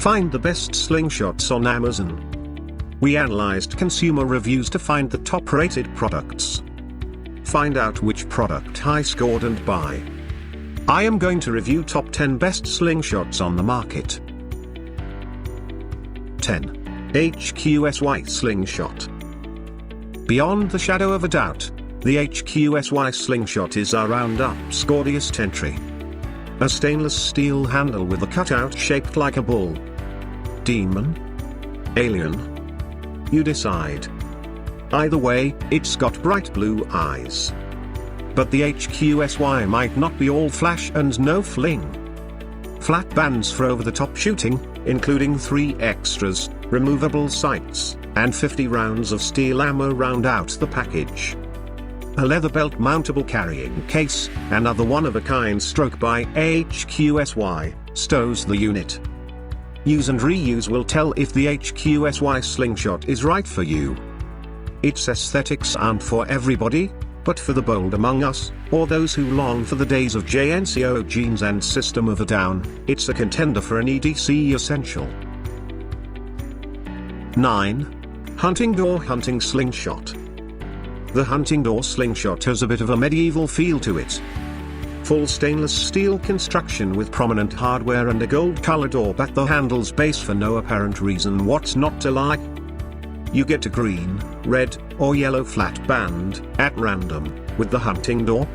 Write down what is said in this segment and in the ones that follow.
Find the best slingshots on Amazon. We analyzed consumer reviews to find the top-rated products. Find out which product I scored and buy. I am going to review top 10 best slingshots on the market. 10. HQSY Slingshot. Beyond the shadow of a doubt, the HQSY Slingshot is our round-up's gaudiest entry. A stainless steel handle with a cutout shaped like a bull. Demon? Alien? You decide. Either way, it's got bright blue eyes. But the HQSY might not be all flash and no fling. Flat bands for over-the-top shooting, including 3 extras, removable sights, and 50 rounds of steel ammo round out the package. A leather belt mountable carrying case, another one-of-a-kind stroke by HQSY, stows the unit. Use and reuse will tell if the HQSY Slingshot is right for you. Its aesthetics aren't for everybody, but for the bold among us, or those who long for the days of JNCO jeans and System of a Down, it's a contender for an EDC essential. 9. Huntingdoor Hunting Slingshot. The Huntingdoor Slingshot has a bit of a medieval feel to it. Full stainless steel construction with prominent hardware and a gold-colored orb at the handle's base for no apparent reason what's not to like. You get a green, red, or yellow flat band, at random, with the Huntingdoor.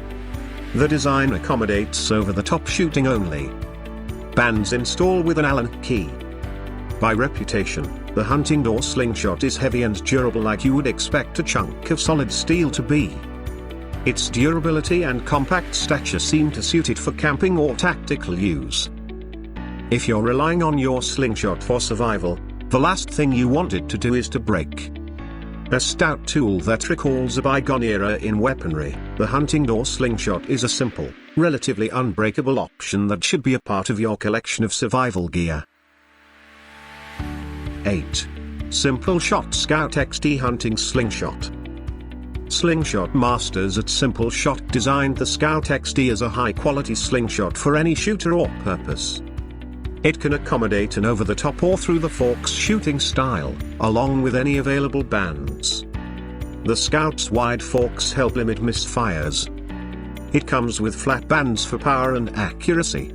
The design accommodates over-the-top shooting only. Bands install with an Allen key. By reputation, the Huntingdoor Slingshot is heavy and durable like you would expect a chunk of solid steel to be. Its durability and compact stature seem to suit it for camping or tactical use. If you're relying on your slingshot for survival, the last thing you want it to do is to break. A stout tool that recalls a bygone era in weaponry, the Huntingdoor Slingshot is a simple, relatively unbreakable option that should be a part of your collection of survival gear. 8. SimpleShot Scout XT Hunting Slingshot. Slingshot masters at SimpleShot designed the Scout XT as a high-quality slingshot for any shooter or purpose. It can accommodate an over-the-top or through-the-forks shooting style, along with any available bands. The Scout's wide forks help limit misfires. It comes with flat bands for power and accuracy.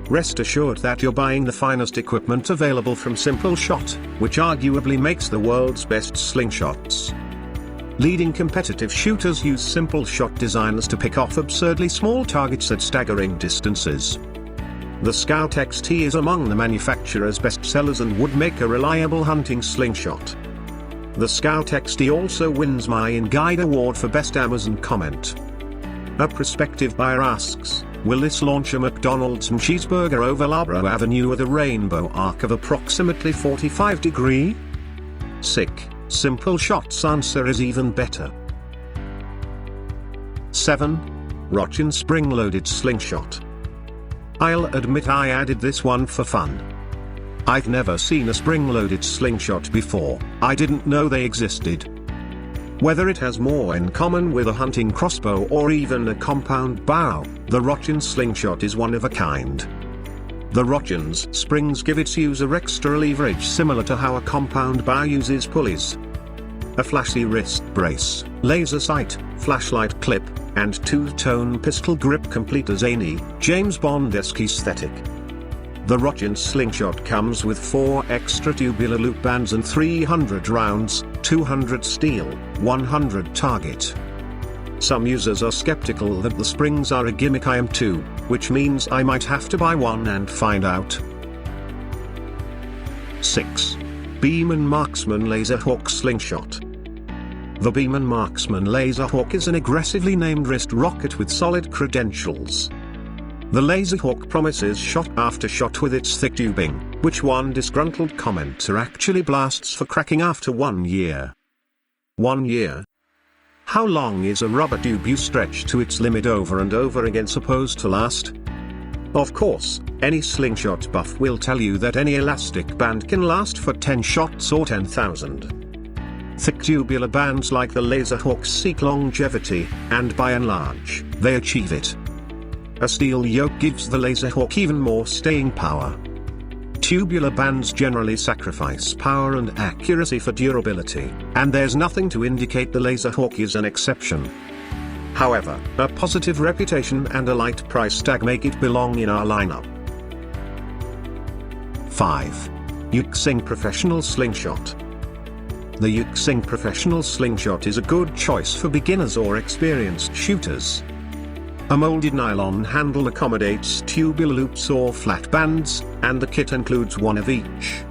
Rest assured that you're buying the finest equipment available from SimpleShot, which arguably makes the world's best slingshots. Leading competitive shooters use SimpleShot designs to pick off absurdly small targets at staggering distances. The Scout XT is among the manufacturer's best sellers and would make a reliable hunting slingshot. The Scout XT also wins my InGuide award for best Amazon comment. A prospective buyer asks, will this launch a McDonald's cheeseburger over Labrador Avenue with a rainbow arc of approximately 45 degrees? Sick. SimpleShot's answer is even better. 7. Rochan Spring-Loaded Slingshot. I'll admit I added this one for fun. I've never seen a spring-loaded slingshot before, I didn't know they existed. Whether it has more in common with a hunting crossbow or even a compound bow, the Rochan Slingshot is one of a kind. The Rochan's springs give its user extra leverage similar to how a compound bow uses pulleys. A flashy wrist brace, laser sight, flashlight clip, and two-tone pistol grip complete a zany, James Bond-esque aesthetic. The Rochan Slingshot comes with 4 extra tubular loop bands and 300 rounds, 200 steel, 100 target. Some users are skeptical that the springs are a gimmick. I am too, which means I might have to buy one and find out. 6. Beeman Marksman Laserhawk Slingshot. The Beeman Marksman Laserhawk is an aggressively named wrist rocket with solid credentials. The Laserhawk promises shot after shot with its thick tubing, which one disgruntled commenter actually blasts for cracking after 1 year. 1 year? How long is a rubber tube you stretch to its limit over and over again supposed to last? Of course, any slingshot buff will tell you that any elastic band can last for 10 shots or 10,000. Thick tubular bands like the Laserhawk seek longevity, and by and large, they achieve it. A steel yoke gives the Laserhawk even more staying power. Tubular bands generally sacrifice power and accuracy for durability, and there's nothing to indicate the Laserhawk is an exception. However, a positive reputation and a light price tag make it belong in our lineup. 5. YuXing Professional Slingshot. The YuXing Professional Slingshot is a good choice for beginners or experienced shooters. A molded nylon handle accommodates tubular loops or flat bands, and the kit includes one of each.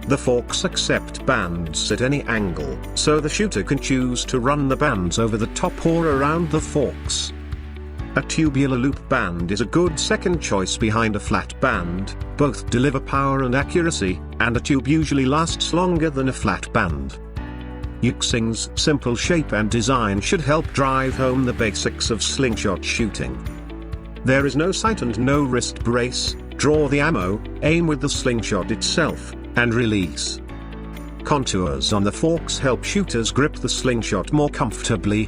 The forks accept bands at any angle, so the shooter can choose to run the bands over the top or around the forks. A tubular loop band is a good second choice behind a flat band. Both deliver power and accuracy, and a tube usually lasts longer than a flat band. YuXing's simple shape and design should help drive home the basics of slingshot shooting. There is no sight and no wrist brace. Draw the ammo, aim with the slingshot itself, and release. Contours on the forks help shooters grip the slingshot more comfortably.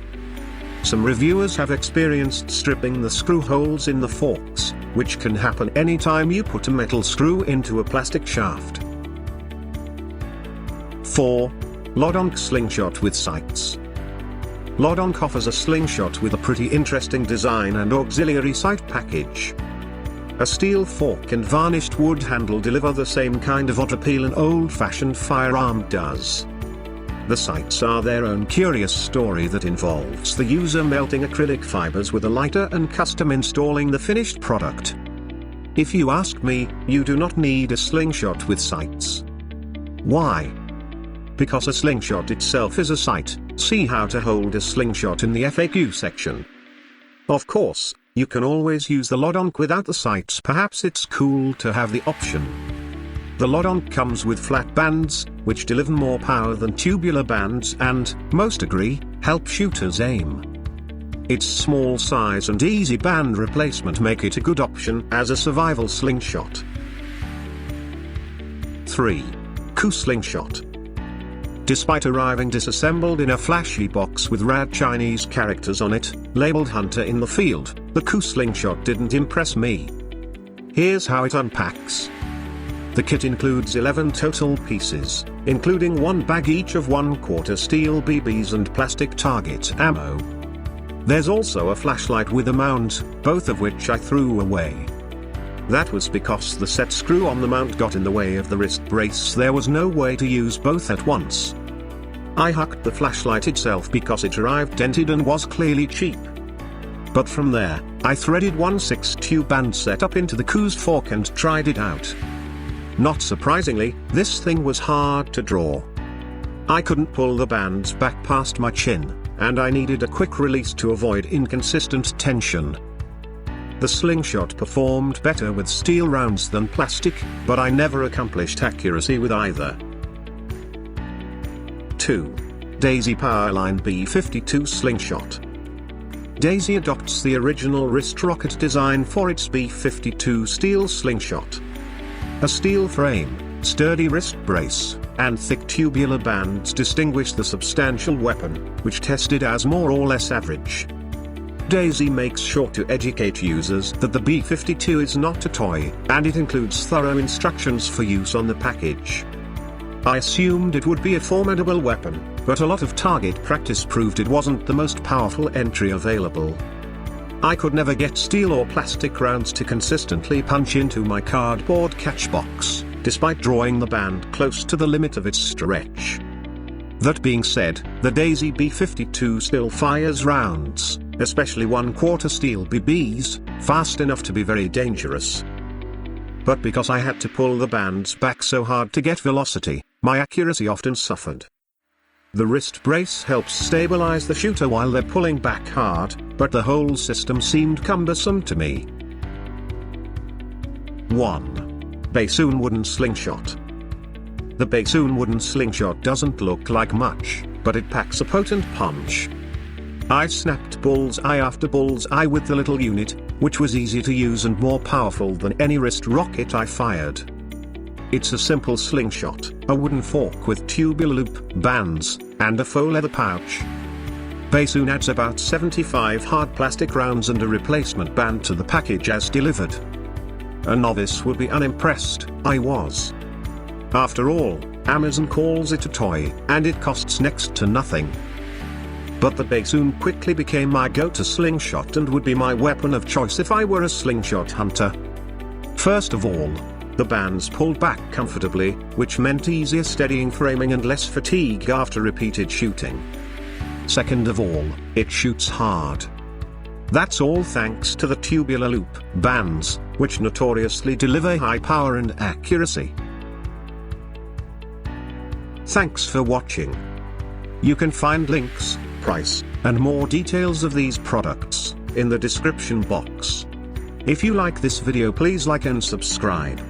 Some reviewers have experienced stripping the screw holes in the forks, which can happen anytime you put a metal screw into a plastic shaft. 4. Lodonc Slingshot with sights. Lodonc offers a slingshot with a pretty interesting design and auxiliary sight package. A steel fork and varnished wood handle deliver the same kind of odd appeal an old-fashioned firearm does. The sights are their own curious story that involves the user melting acrylic fibers with a lighter and custom installing the finished product. If you ask me, you do not need a slingshot with sights. Why? Because a slingshot itself is a sight. See how to hold a slingshot in the FAQ section. Of course, you can always use the Lodonc without the sights. Perhaps it's cool to have the option. The Lodonc comes with flat bands, which deliver more power than tubular bands and, most agree, help shooters aim. Its small size and easy band replacement make it a good option as a survival slingshot. 3. COOY Slingshot. Despite arriving disassembled in a flashy box with rad Chinese characters on it, labeled Hunter in the field, the COOY Slingshot didn't impress me. Here's how it unpacks. The kit includes 11 total pieces, including one bag each of 1/4 steel BBs and plastic target ammo. There's also a flashlight with a mount, both of which I threw away. That was because the set screw on the mount got in the way of the wrist brace. There was no way to use both at once. I hucked the flashlight itself because it arrived dented and was clearly cheap. But from there, I threaded 1/6 tube band set up into the COOY's fork and tried it out. Not surprisingly, this thing was hard to draw. I couldn't pull the bands back past my chin, and I needed a quick release to avoid inconsistent tension. The slingshot performed better with steel rounds than plastic, but I never accomplished accuracy with either. 2. Daisy Powerline B52 Slingshot. Daisy adopts the original wrist rocket design for its B52 steel slingshot. A steel frame, sturdy wrist brace, and thick tubular bands distinguish the substantial weapon, which tested as more or less average. Daisy makes sure to educate users that the B52 is not a toy, and it includes thorough instructions for use on the package. I assumed it would be a formidable weapon, but a lot of target practice proved it wasn't the most powerful entry available. I could never get steel or plastic rounds to consistently punch into my cardboard catchbox, despite drawing the band close to the limit of its stretch. That being said, the Daisy B52 still fires rounds, especially 1/4 steel BBs, fast enough to be very dangerous. But because I had to pull the bands back so hard to get velocity, my accuracy often suffered. The wrist brace helps stabilize the shooter while they're pulling back hard, but the whole system seemed cumbersome to me. 1. BASUNE Wooden Slingshot. The BASUNE Wooden Slingshot doesn't look like much, but it packs a potent punch. I snapped bullseye after bullseye with the little unit, which was easy to use and more powerful than any wrist rocket I fired. It's a simple slingshot, a wooden fork with tubular loop bands, and a faux leather pouch. BASUNE adds about 75 hard plastic rounds and a replacement band to the package as delivered. A novice would be unimpressed. I was. After all, Amazon calls it a toy, and it costs next to nothing. But the BASUNE quickly became my go-to slingshot and would be my weapon of choice if I were a slingshot hunter. First of all, the bands pulled back comfortably, which meant easier steadying framing and less fatigue after repeated shooting. Second of all, it shoots hard. That's all thanks to the tubular loop bands, which notoriously deliver high power and accuracy. Thanks for watching. You can find links, price, and more details of these products in the description box. If you like this video, please like and subscribe.